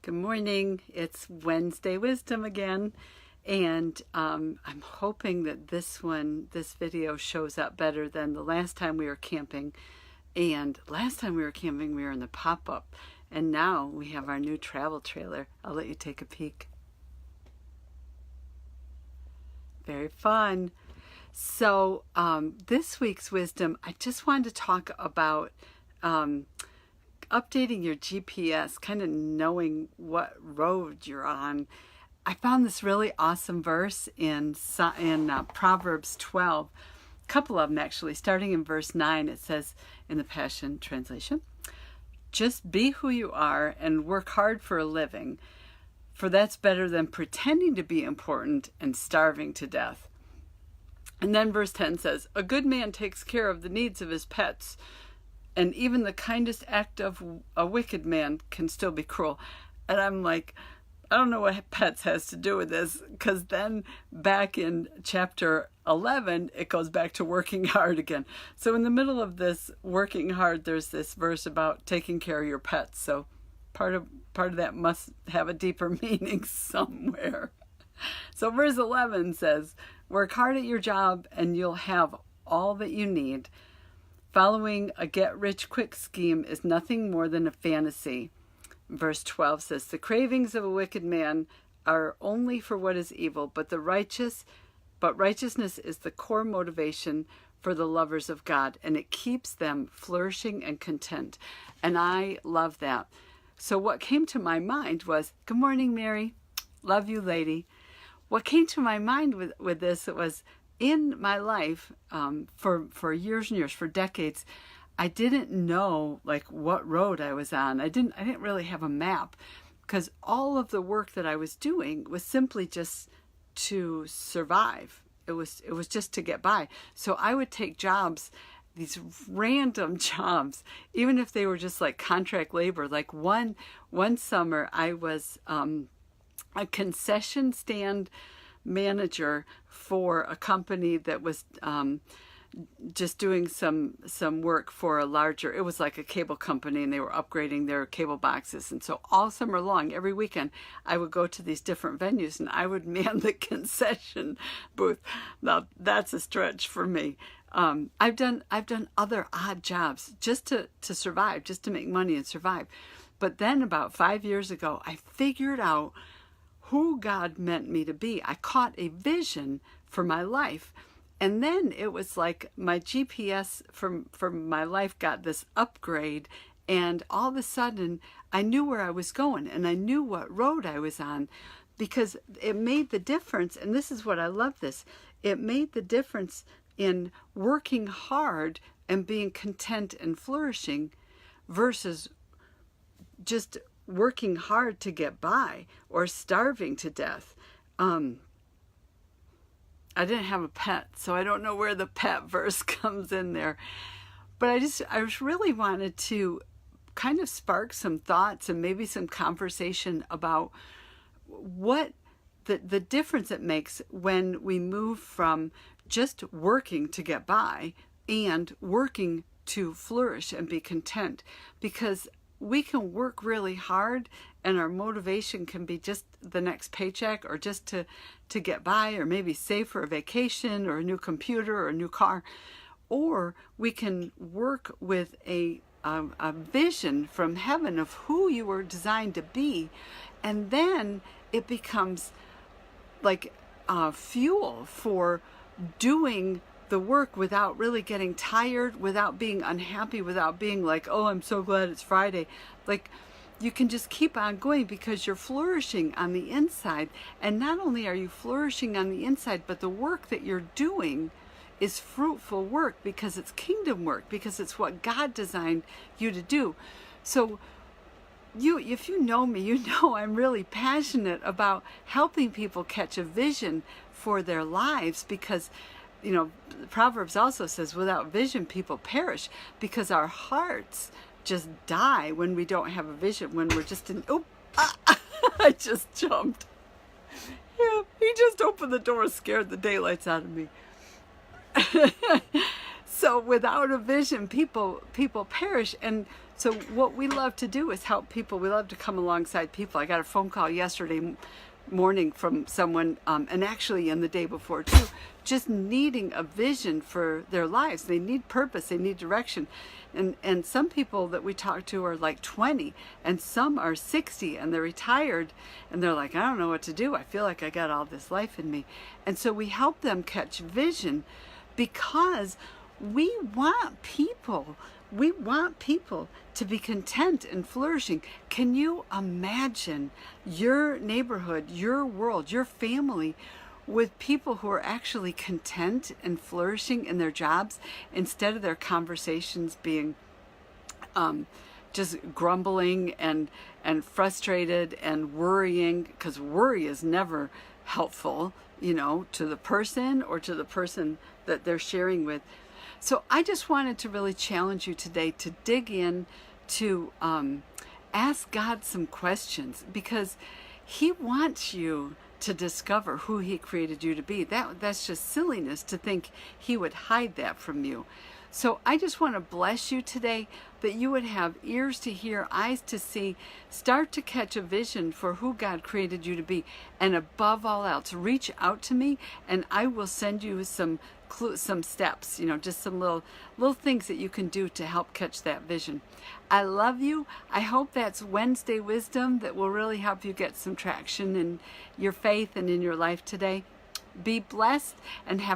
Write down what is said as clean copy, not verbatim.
Good morning. It's Wednesday Wisdom again, and I'm hoping that this video shows up better than the last time we were camping. And last time we were camping, we were in the pop-up, and now we have our new travel trailer. I'll let you take a peek. Very fun. So this week's wisdom, I just wanted to talk about updating your GPS, kind of knowing what road you're on. I found this really awesome verse in Proverbs 12, a couple of them actually, starting in verse 9. It says in the Passion Translation, "Just be who you are and work hard for a living, for that's better than pretending to be important and starving to death." And then verse 10 says, "A good man takes care of the needs of his pets, and even the kindest act of a wicked man can still be cruel." And I'm like, I don't know what pets has to do with this, because then back in chapter 11, it goes back to working hard again. So in the middle of this working hard, there's this verse about taking care of your pets. So part of that must have a deeper meaning somewhere. So verse 11 says, "Work hard at your job and you'll have all that you need. Following a get-rich-quick scheme is nothing more than a fantasy." Verse 12 says, "The cravings of a wicked man are only for what is evil, but righteousness is the core motivation for the lovers of God, and it keeps them flourishing and content." And I love that. So what came to my mind was, good morning, Mary. Love you, lady. What came to my mind with this, it was, in my life, for years and years, for decades, I didn't know like what road I was on. I didn't really have a map, because all of the work that I was doing was simply just to survive. It was just to get by. So I would take jobs, these random jobs, even if they were just like contract labor. Like one summer I was a concession stand manager for a company that was just doing some work for a larger, it was like a cable company, and they were upgrading their cable boxes. And so all summer long, every weekend, I would go to these different venues and I would man the concession booth. Now that's a stretch for me. I've done other odd jobs just to survive, just to make money and survive. But then about 5 years ago, I figured out who God meant me to be. I caught a vision for my life. And then it was like my GPS from my life got this upgrade, and all of a sudden I knew where I was going and I knew what road I was on, because it made the difference. And this is what I love this. It made the difference in working hard and being content and flourishing versus just working hard to get by or starving to death. I didn't have a pet, so I don't know where the pet verse comes in there. But I just really wanted to kind of spark some thoughts and maybe some conversation about what the difference it makes when we move from just working to get by and working to flourish and be content. Because we can work really hard and our motivation can be just the next paycheck, or just to get by, or maybe save for a vacation or a new computer or a new car. Or we can work with a vision from heaven of who you were designed to be, and then it becomes like fuel for doing the work without really getting tired, without being unhappy, without being like, oh, I'm so glad it's Friday. Like, you can just keep on going because you're flourishing on the inside. And not only are you flourishing on the inside, but the work that you're doing is fruitful work, because it's kingdom work, because it's what God designed you to do. So if you know me, you know I'm really passionate about helping people catch a vision for their lives, because Proverbs also says, without vision, people perish, because our hearts just die when we don't have a vision, when we're just in, I just jumped. Yeah, he just opened the door, scared the daylights out of me. So without a vision, people perish. And So what we love to do is help people. We love to come alongside people. I got a phone call yesterday morning from someone, and actually in the day before too, just needing a vision for their lives. They need purpose, they need direction. And some people that we talk to are like 20, and some are 60, and they're retired, and they're like, I don't know what to do. I feel like I got all this life in me. And so we help them catch vision, because we want people to be content and flourishing. Can you imagine your neighborhood, your world, your family with people who are actually content and flourishing in their jobs, instead of their conversations being just grumbling and frustrated and worrying? Because worry is never helpful, to the person or to the person that they're sharing with. So I just wanted to really challenge you today to dig in, to ask God some questions, because He wants you to discover who He created you to be. That's just silliness to think He would hide that from you. So I just want to bless you today, that you would have ears to hear, eyes to see, start to catch a vision for who God created you to be. And above all else, reach out to me, and I will send you some steps, just some little things that you can do to help catch that vision. I love you. I hope that's Wednesday wisdom that will really help you get some traction in your faith and in your life today. Be blessed and have